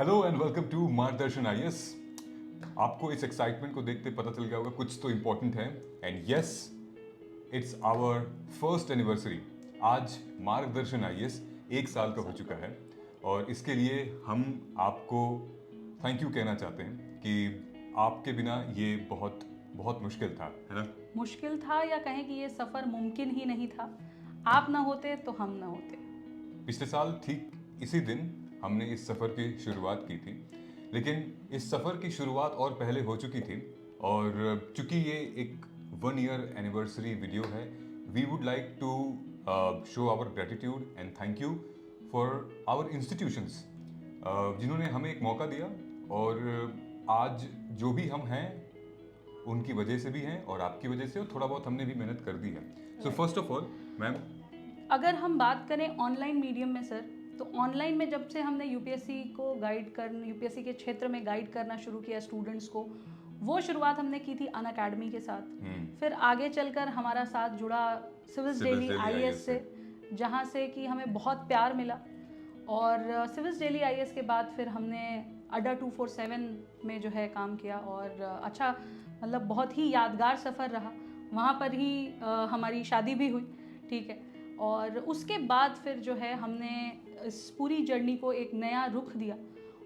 Hello and welcome to मार्गदर्शन IAS. आपको इस एक्साइटमेंट को देखते पता चल गया होगा कुछ तो इम्पोर्टेंट है। And yes, it's our first anniversary. आज मार्गदर्शन आईएएस 1 साल का हो चुका है और इसके लिए हम आपको थैंक यू कहना चाहते हैं कि आपके बिना ये बहुत बहुत मुश्किल था, है ना? मुश्किल था या कहें कि ये सफ़र मुमकिन ही नहीं था। आप ना होते तो हम ना होते। पिछले साल ठीक इसी दिन हमने इस सफ़र की शुरुआत की थी, लेकिन इस सफ़र की शुरुआत और पहले हो चुकी थी। और चूंकि ये एक 1 ईयर एनिवर्सरी वीडियो है, we would like to show our gratitude and thank you for our institutions जिन्होंने हमें एक मौका दिया। और आज जो भी हम हैं उनकी वजह से भी हैं और आपकी वजह से, और थोड़ा बहुत हमने भी मेहनत कर दी है। So first of all ma'am, अगर हम बात करें ऑनलाइन मीडियम में सर, तो ऑनलाइन में जब से हमने यूपीएससी को यूपीएससी के क्षेत्र में गाइड करना शुरू किया स्टूडेंट्स को, वो शुरुआत हमने की थी अनअकैडमी के साथ। फिर आगे चलकर हमारा साथ जुड़ा सिविल्स डेली आईएएस से, जहाँ से कि हमें बहुत प्यार मिला। और सिविल्स डेली आईएएस के बाद फिर हमने अड्डा 247 में जो है काम किया और अच्छा, मतलब बहुत ही यादगार सफ़र रहा। वहाँ पर ही हमारी शादी भी हुई, ठीक है। और उसके बाद फिर जो है हमने इस पूरी जर्नी को एक नया रुख दिया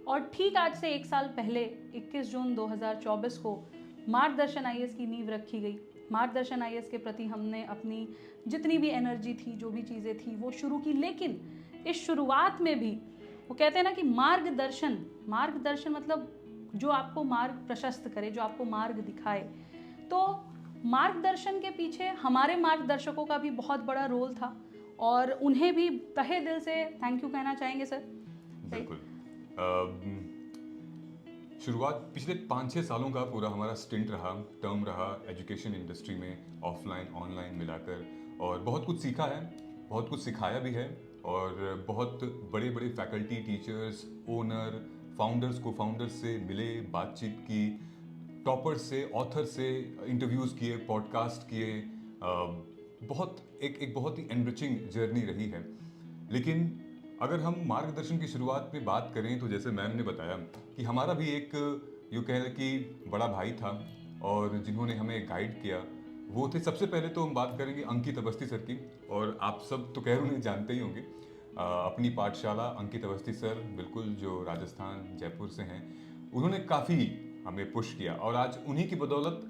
और ठीक आज से 1 साल पहले 21 जून 2024 को मार्गदर्शन आईएएस की नींव रखी गई। मार्गदर्शन आईएएस के प्रति हमने अपनी जितनी भी एनर्जी थी, जो भी चीज़ें थी, वो शुरू की। लेकिन इस शुरुआत में भी वो कहते हैं ना कि मार्गदर्शन मतलब जो आपको मार्ग प्रशस्त करे, जो आपको मार्ग दिखाए। तो मार्गदर्शन के पीछे हमारे मार्गदर्शकों का भी बहुत बड़ा रोल था और उन्हें भी तहे दिल से थैंक यू कहना चाहेंगे सर। बिल्कुल। शुरुआत पिछले 5-6 सालों का पूरा हमारा स्टिंट रहा, टर्म रहा एजुकेशन इंडस्ट्री में, ऑफलाइन ऑनलाइन मिलाकर। और बहुत कुछ सीखा है, बहुत कुछ सिखाया भी है। और बहुत बड़े बड़े फैकल्टी, टीचर्स, ओनर, फाउंडर्स, को फाउंडर्स से मिले, बातचीत की, टॉपर्स से, ऑथर से इंटरव्यूज़ किए, पॉडकास्ट किए। बहुत एक बहुत ही एनरिचिंग जर्नी रही है। लेकिन अगर हम मार्गदर्शन की शुरुआत में बात करें तो जैसे मैम ने बताया कि हमारा भी एक, यूँ कह लें कि बड़ा भाई था और जिन्होंने हमें गाइड किया वो थे। सबसे पहले तो हम बात करेंगे अंकित अवस्थी सर की। और आप सब तो खैर उन्हें जानते ही होंगे। अपनी पाठशाला अंकित अवस्थी सर, बिल्कुल, जो राजस्थान जयपुर से हैं, उन्होंने काफ़ी हमें पुश किया। और आज उन्हीं की बदौलत,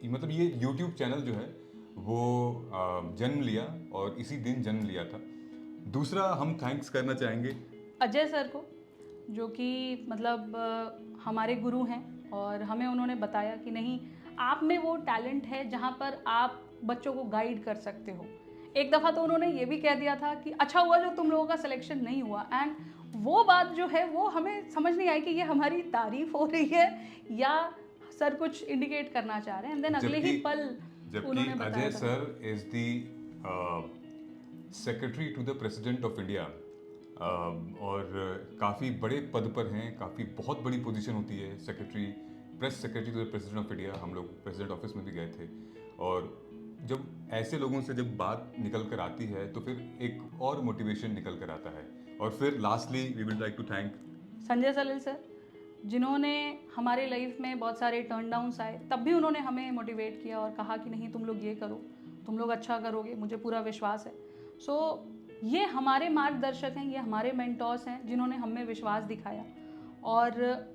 मतलब ये यूट्यूब चैनल जो है वो जन्म लिया और इसी दिन जन्म लिया था। दूसरा हम थैंक्स करना चाहेंगे अजय सर को, जो कि मतलब हमारे गुरु हैं और हमें उन्होंने बताया कि नहीं, आप में वो टैलेंट है जहाँ पर आप बच्चों को गाइड कर सकते हो। एक दफ़ा तो उन्होंने ये भी कह दिया था कि अच्छा हुआ जो तुम लोगों का सिलेक्शन नहीं हुआ। एंड वो बात जो है वो हमें समझ नहीं आई कि ये हमारी तारीफ हो रही है या सर कुछ इंडिकेट करना चाह रहे हैं। एंड देन अगले ही पल जबकि उन्होंने बताया अजय था। Sir is the secretary to the president of India. और काफ़ी बड़े पद पर हैं, काफ़ी बहुत बड़ी पोजीशन होती है secretary, press secretary to the president of India. हम लोग प्रेसिडेंट ऑफिस में भी गए थे। और जब ऐसे लोगों से जब बात निकल कर आती है तो फिर एक और मोटिवेशन निकल कर आता है। और फिर lastly we would like to thank Sanjay Salil sir, जिन्होंने हमारे लाइफ में बहुत सारे टर्न डाउन्स आए, तब भी उन्होंने हमें मोटिवेट किया और कहा कि नहीं, तुम लोग ये करो, तुम लोग अच्छा करोगे, मुझे पूरा विश्वास है। सो ये हमारे मार्गदर्शक हैं, ये हमारे मेंटोर्स हैं जिन्होंने हमें विश्वास दिखाया। और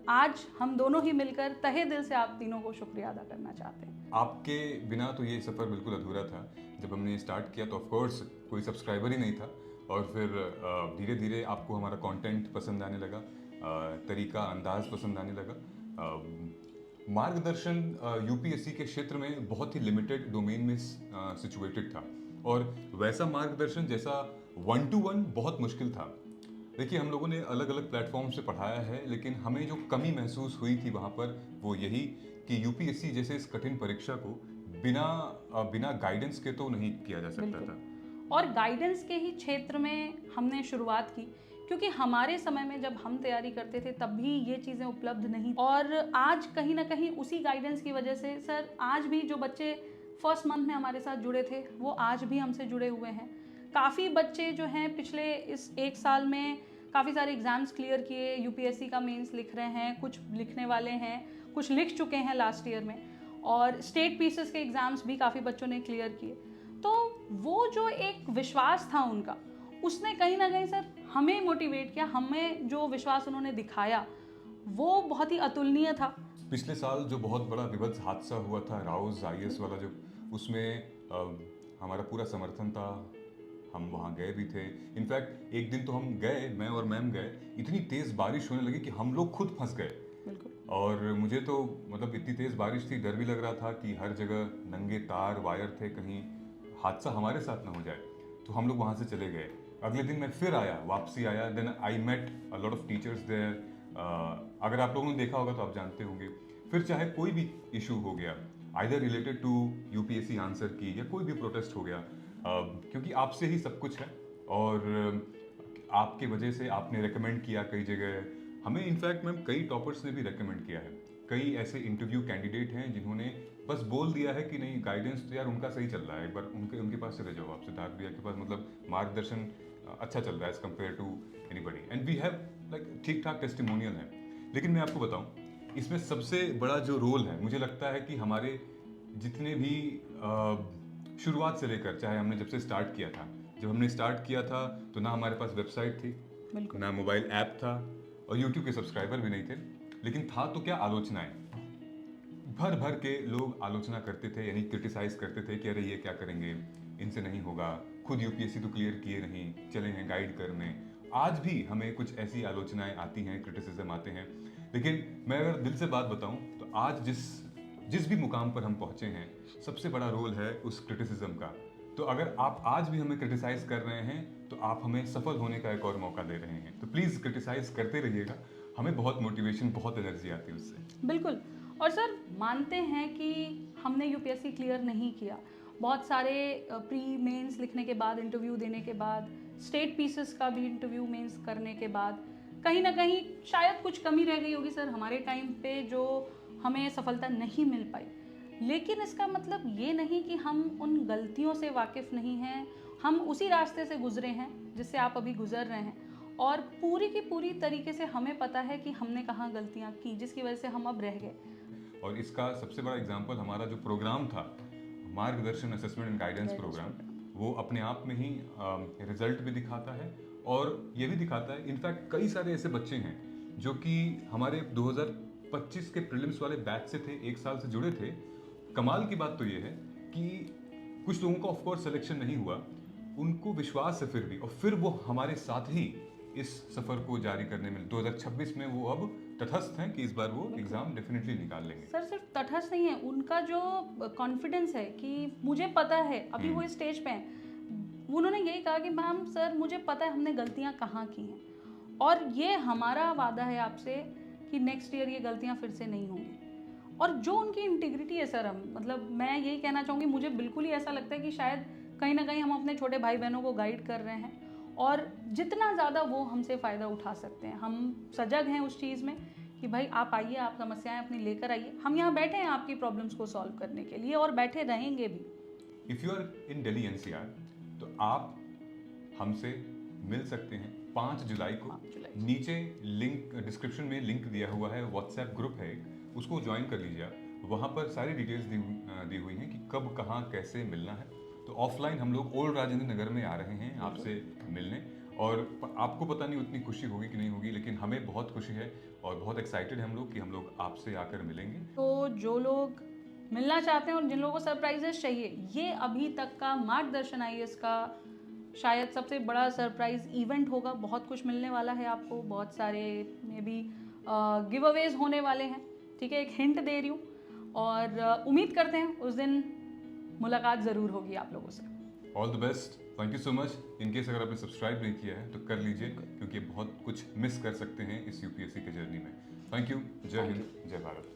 आज हम दोनों ही मिलकर तहे दिल से आप तीनों को शुक्रिया अदा करना चाहते हैं। आपके बिना तो ये सफ़र बिल्कुल अधूरा था। जब हमने स्टार्ट किया तो ऑफ कोर्स कोई सब्सक्राइबर ही नहीं था। और फिर धीरे धीरे आपको हमारा कंटेंट पसंद आने लगा, तरीका अंदाज पसंद आने लगा। मार्गदर्शन यूपीएससी के क्षेत्र में बहुत ही लिमिटेड डोमेन में सिचुएटेड था। और वैसा मार्गदर्शन जैसा 1-to-1 बहुत मुश्किल था। देखिए, हम लोगों ने अलग अलग प्लेटफॉर्म से पढ़ाया है, लेकिन हमें जो कमी महसूस हुई थी वहाँ पर वो यही कि यूपीएससी जैसे इस कठिन परीक्षा को बिना बिना गाइडेंस के तो नहीं किया जा सकता था। और गाइडेंस के ही क्षेत्र में हमने शुरुआत की, क्योंकि हमारे समय में जब हम तैयारी करते थे तब भी ये चीज़ें उपलब्ध नहीं। और आज कहीं ना कहीं उसी गाइडेंस की वजह से सर, आज भी जो बच्चे फर्स्ट मंथ में हमारे साथ जुड़े थे वो आज भी हमसे जुड़े हुए हैं। काफ़ी बच्चे जो हैं पिछले इस 1 साल में काफ़ी सारे एग्ज़ाम्स क्लियर किए, यूपीएससी का मेंस लिख रहे हैं, कुछ लिखने वाले हैं, कुछ लिख चुके हैं लास्ट ईयर में, और स्टेट पीसेस के एग्ज़ाम्स भी काफ़ी बच्चों ने क्लियर किए। तो वो जो एक विश्वास था उनका, उसने कहीं ना कहीं सर हमें मोटिवेट किया, हमें जो विश्वास उन्होंने दिखाया वो बहुत ही अतुलनीय था। पिछले साल जो बहुत बड़ा विभत्स हादसा हुआ था राउज आईएएस वाला, जो उसमें हमारा पूरा समर्थन था, हम वहाँ गए भी थे। इनफैक्ट एक दिन तो हम गए, मैं और मैम गए, इतनी तेज़ बारिश होने लगी कि हम लोग खुद फंस गए। बिल्कुल। और मुझे तो मतलब इतनी तेज़ बारिश थी, डर भी लग रहा था कि हर जगह नंगे तार वायर थे, कहीं हादसा हमारे साथ ना हो जाए। तो हम लोग वहाँ से चले गए। अगले दिन मैं फिर आया, वापसी आया, then I met a lot of teachers there. अगर आप लोगों ने देखा होगा तो आप जानते होंगे। फिर चाहे कोई भी इशू हो गया, either related to UPSC answer की, या कोई भी प्रोटेस्ट हो गया, क्योंकि आपसे ही सब कुछ है, और आपके वजह से आपने रेकमेंड किया कई जगह हमें। इनफैक्ट मैम कई टॉपर्स ने भी रेकमेंड किया है। कई ऐसे इंटरव्यू कैंडिडेट हैं जिन्होंने बस बोल दिया है कि नहीं, गाइडेंस तो यार उनका सही चल रहा है, एक बार उनके उनके पास चले जाओ आप, सिद्धार्थ भैया के पास, मतलब मार्गदर्शन अच्छा चल रहा है as compare to anybody, and we have like ठीक ठाक टेस्टिमोनियल है। लेकिन मैं आपको बताऊं, इसमें सबसे बड़ा जो रोल है, मुझे लगता है कि हमारे जितने भी शुरुआत से लेकर, चाहे हमने जब से स्टार्ट किया था, जब हमने स्टार्ट किया था तो ना हमारे पास वेबसाइट थी, बिल्कुल। ना मोबाइल ऐप था, और यूट्यूब के सब्सक्राइबर भी नहीं थे। लेकिन था तो क्या, आलोचनाएं। भर भर के लोग आलोचना करते थे, यानी क्रिटिसाइज करते थे कि अरे ये क्या करेंगे, इनसे नहीं होगा, खुद यूपीएससी तो क्लियर किए नहीं, चले हैं गाइड करने। आज भी हमें कुछ ऐसी आलोचनाएं आती हैं, क्रिटिसिज्म आते हैं। लेकिन मैं अगर दिल से बात बताऊं तो आज जिस जिस भी मुकाम पर हम पहुंचे हैं, सबसे बड़ा रोल है उस क्रिटिसिज्म का। तो अगर आप आज भी हमें क्रिटिसाइज कर रहे हैं तो आप हमें सफल होने का एक और मौका दे रहे हैं। तो प्लीज़ क्रिटिसाइज करते रहिएगा, हमें बहुत मोटिवेशन, बहुत एनर्जी आती है उससे। बिल्कुल। और सर मानते हैं कि हमने यूपीएससी क्लियर नहीं किया, बहुत सारे प्री मेंस लिखने के बाद, इंटरव्यू देने के बाद, स्टेट पीसेस का भी इंटरव्यू मेंस करने के बाद कहीं ना कहीं शायद कुछ कमी रह गई होगी सर हमारे टाइम पे, जो हमें सफलता नहीं मिल पाई। लेकिन इसका मतलब ये नहीं कि हम उन गलतियों से वाकिफ़ नहीं हैं, हम उसी रास्ते से गुजरे हैं जिससे आप अभी गुजर रहे हैं, और पूरी की पूरी तरीके से हमें पता है कि हमने कहाँ गलतियाँ की जिसकी वजह से हम अब रह गए। और इसका सबसे बड़ा एग्जाम्पल हमारा जो प्रोग्राम था, मार्गदर्शन असेसमेंट एंड गाइडेंस प्रोग्राम, वो अपने आप में ही रिजल्ट भी दिखाता है और ये भी दिखाता है। इनफैक्ट कई सारे ऐसे बच्चे हैं जो कि हमारे 2025 के प्रीलिम्स वाले बैच से थे, एक साल से जुड़े थे। कमाल की बात तो ये है कि कुछ लोगों का ऑफ कोर्स सिलेक्शन नहीं हुआ, उनको विश्वास है फिर भी, और फिर वो हमारे साथ ही इस सफ़र को जारी करने में 2026 में वो अब तटस्थ हैं कि इस बार वो एग्ज़ाम डेफिनेटली निकाल लेंगे। सर सिर्फ तटस्थ नहीं है, उनका जो कॉन्फिडेंस है कि मुझे पता है, अभी वो इस स्टेज पे हैं, उन्होंने यही कहा कि मैम सर मुझे पता है हमने गलतियां कहाँ की हैं, और ये हमारा वादा है आपसे कि नेक्स्ट ईयर ये गलतियां फिर से नहीं होंगी। और जो उनकी इंटीग्रिटी है सर, हम मतलब मैं यही कहना चाहूँगी, मुझे बिल्कुल ही ऐसा लगता है कि शायद कहीं ना कहीं हम अपने छोटे भाई बहनों को गाइड कर रहे हैं, और जितना ज़्यादा वो हमसे फ़ायदा उठा सकते हैं, हम सजग हैं उस चीज़ में कि भाई आप आइए, आप समस्याएं अपनी लेकर आइए, हम यहाँ बैठे हैं आपकी प्रॉब्लम्स को सॉल्व करने के लिए, और बैठे रहेंगे भी। If you are in Delhi NCR तो आप हमसे मिल सकते हैं 5 जुलाई को। 5 जुलाई। नीचे लिंक, डिस्क्रिप्शन में लिंक दिया हुआ है, व्हाट्सएप ग्रुप है एक, उसको ज्वाइन कर लीजिए आप। वहाँ पर सारी डिटेल्स दी हुई हैं कि कब कहाँ कैसे मिलना है। तो ऑफलाइन हम लोग ओल्ड राजेंद्र नगर में आ रहे हैं आपसे मिलने, और आपको पता नहीं उतनी खुशी होगी कि नहीं होगी, लेकिन हमें बहुत खुशी है और बहुत एक्साइटेड हैं हम लोग कि हम लोग आपसे आकर मिलेंगे। तो जो लोग मिलना चाहते हैं और जिन लोगों को सरप्राइजेस चाहिए, ये अभी तक का मार्गदर्शन आईएएस का शायद सबसे बड़ा सरप्राइज इवेंट होगा। बहुत कुछ मिलने वाला है आपको, बहुत सारे मे बी गिव अवेज होने वाले हैं, ठीक है, एक हिंट दे रही हूँ, और उम्मीद करते हैं उस दिन मुलाकात ज़रूर होगी आप लोगों से। All the best, thank you so much. In case अगर आपने सब्सक्राइब नहीं किया है तो कर लीजिए, क्योंकि बहुत कुछ मिस कर सकते हैं इस यूपीएससी के जर्नी में। Thank you. जय हिंद, जय भारत।